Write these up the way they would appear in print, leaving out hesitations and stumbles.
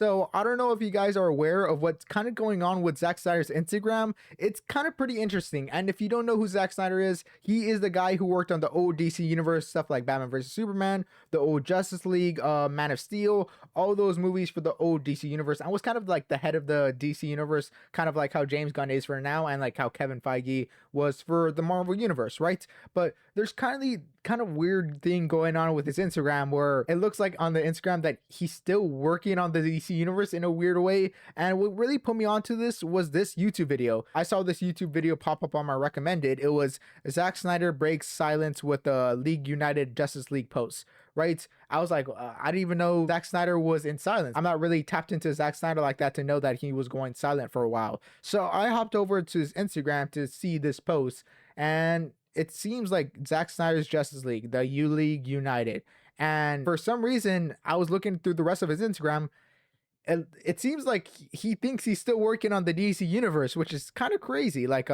So I don't know if you guys are aware of what's kind of going on with Zack Snyder's Instagram. It's kind of pretty interesting. And if you don't know who Zack Snyder is, he is the guy who worked on the old DC universe stuff like Batman vs Superman, the old Justice League, Man of Steel, all those movies for the old DC universe, and was kind of like the head of the DC universe, kind of like how James Gunn is for now, and like how Kevin Feige was for the Marvel universe, right? But there's kind of weird thing going on with his Instagram where it looks like on the Instagram that he's still working on the DC universe in a weird way. And what really put me onto this was this YouTube video. I saw this YouTube video pop up on my recommended. It was Zack Snyder breaks silence with the League United Justice League post. Right? I was like, I didn't even know Zack Snyder was in silence. I'm not really tapped into Zack Snyder like that to know that he was going silent for a while. So I hopped over to his Instagram to see this post, and it seems like Zack Snyder's Justice League, the U League United. And for some reason, I was looking through the rest of his Instagram, and it seems like he thinks he's still working on the DC universe, which is kind of crazy. Like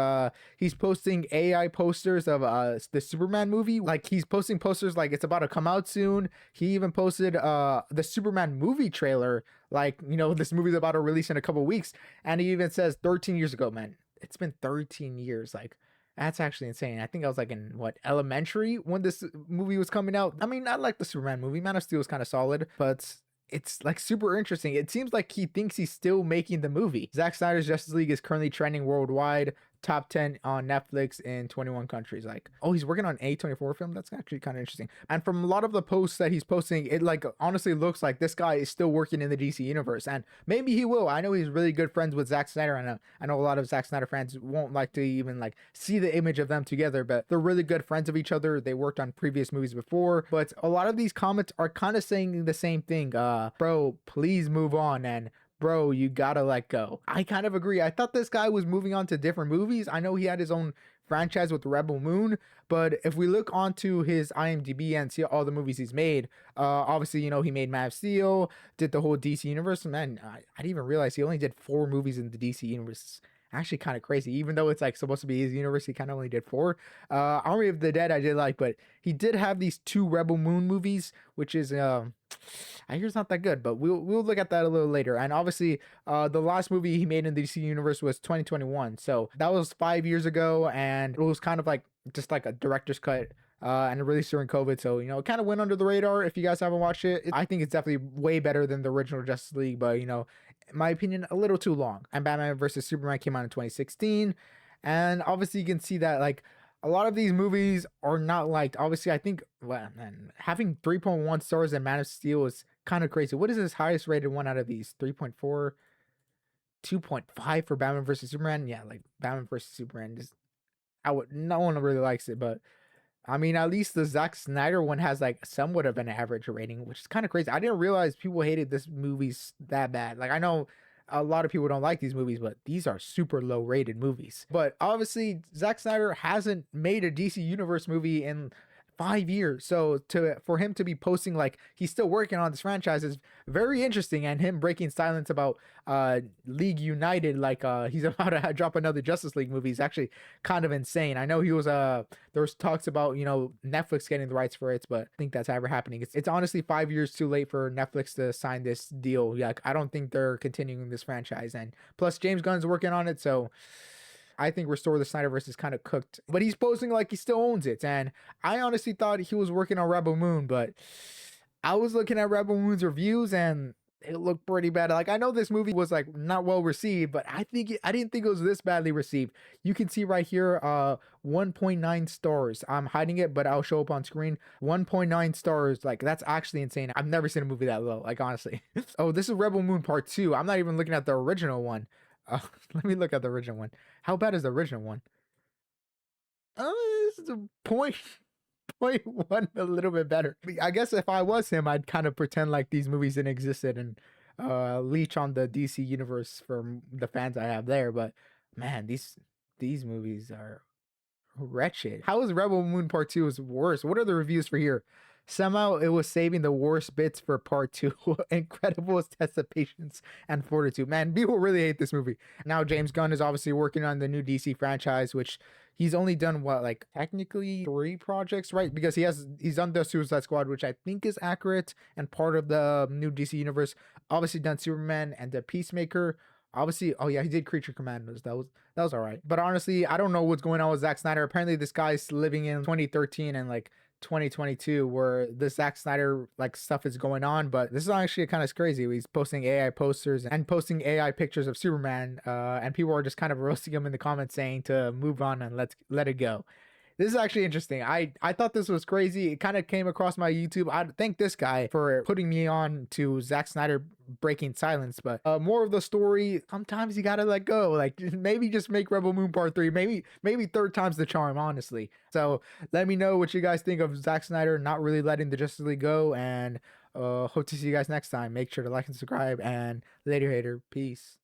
he's posting AI posters of the Superman movie. Like he's posting posters like it's about to come out soon. He even posted the Superman movie trailer, like, you know, this movie's about to release in a couple weeks, and he even says 13 years ago. Man, it's been 13 years. Like, that's actually insane. I think I was like in what, elementary when this movie was coming out. I mean, I like the Superman movie. Man of Steel was kind of solid, but it's like super interesting. It seems like he thinks he's still making the movie. Zack Snyder's Justice League is currently trending worldwide, top 10 on Netflix in 21 countries. Like, oh, he's working on A24 film. That's actually kind of interesting. And from a lot of the posts that he's posting, it like honestly looks like this guy is still working in the DC universe, and maybe he will. I know he's really good friends with Zack Snyder, and I know a lot of Zack Snyder fans won't like to even like see the image of them together, but they're really good friends of each other. They worked on previous movies before, but a lot of these comments are kind of saying the same thing. Bro, please move on, and bro, you gotta let go. I kind of agree. I thought this guy was moving on to different movies. I know he had his own franchise with Rebel Moon, but if we look onto his IMDb and see all the movies he's made, obviously, you know, he made Man of Steel, did the whole DC universe. Man, I didn't even realize he only did 4 movies in the DC universe. Actually kind of crazy, even though it's like supposed to be his universe. He kind of only did 4. Army of the Dead I did like, but he did have these 2 Rebel Moon movies, which is I hear it's not that good, but we'll look at that a little later. And obviously the last movie he made in the DC universe was 2021, so that was 5 years ago, and it was kind of like just like a director's cut, and it released during COVID, so you know, it kind of went under the radar. If you guys haven't watched it, I think it's definitely way better than the original Justice League, but you know, in my opinion, a little too long. And Batman vs Superman came out in 2016, and obviously you can see that like a lot of these movies are not liked. Obviously, I think, well, man, having 3.1 stars in Man of Steel is kind of crazy. What is his highest rated one out of these? 3.4, 2.5 for Batman vs Superman. Yeah, like Batman vs Superman just, no one really likes it, but I mean, at least the Zack Snyder one has like somewhat of an average rating, which is kind of crazy. I didn't realize people hated this movies that bad. Like, I know a lot of people don't like these movies, but these are super low rated movies. But obviously, Zack Snyder hasn't made a DC Universe movie in 5 years. So for him to be posting like he's still working on this franchise is very interesting, and him breaking silence about League United, like he's about to drop another Justice League movie, is actually kind of insane. I know he was there was talks about, you know, Netflix getting the rights for it, but I think that's ever happening. It's honestly 5 years too late for Netflix to sign this deal. Like, I don't think they're continuing this franchise, and plus James Gunn's working on it, so I think Restore the Snyderverse is kind of cooked, but he's posting like he still owns it. And I honestly thought he was working on Rebel Moon, but I was looking at Rebel Moon's reviews and it looked pretty bad. Like, I know this movie was like not well received, but I didn't think it was this badly received. You can see right here, 1.9 stars. I'm hiding it, but I'll show up on screen. 1.9 stars. Like, that's actually insane. I've never seen a movie that low, like, honestly. Oh, this is Rebel Moon Part 2. I'm not even looking at the original one. Let me look at the original one. How bad is the original one? This is a point one, a little bit better. I guess if I was him, I'd kind of pretend like these movies didn't existed and leech on the DC universe from the fans I have there. But man, these movies are wretched. How is Rebel Moon Part 2 is worse? What are the reviews for here? Somehow it was saving the worst bits for Part 2. Incredible test of patience and fortitude. Man, people really hate this movie. Now James Gunn is obviously working on the new DC franchise, which he's only done what, like technically 3 projects, right? Because he's done the Suicide Squad, which I think is accurate and part of the new DC universe. Obviously done Superman and the Peacemaker. Obviously, oh yeah, he did Creature Commandos. That was all right. But honestly, I don't know what's going on with Zack Snyder. Apparently, this guy's living in 2013 and like 2022 where the Zack Snyder like stuff is going on, but this is actually kind of crazy. He's posting AI posters and posting AI pictures of Superman, and people are just kind of roasting him in the comments saying to move on and let it go. This is actually interesting. I thought this was crazy. It kind of came across my YouTube. I thank this guy for putting me on to Zack Snyder breaking silence. But more of the story. Sometimes you gotta let go. Like maybe just make Rebel Moon Part 3. Maybe third time's the charm. Honestly. So let me know what you guys think of Zack Snyder not really letting the Justice League go. And hope to see you guys next time. Make sure to like and subscribe. And later, hater. Peace.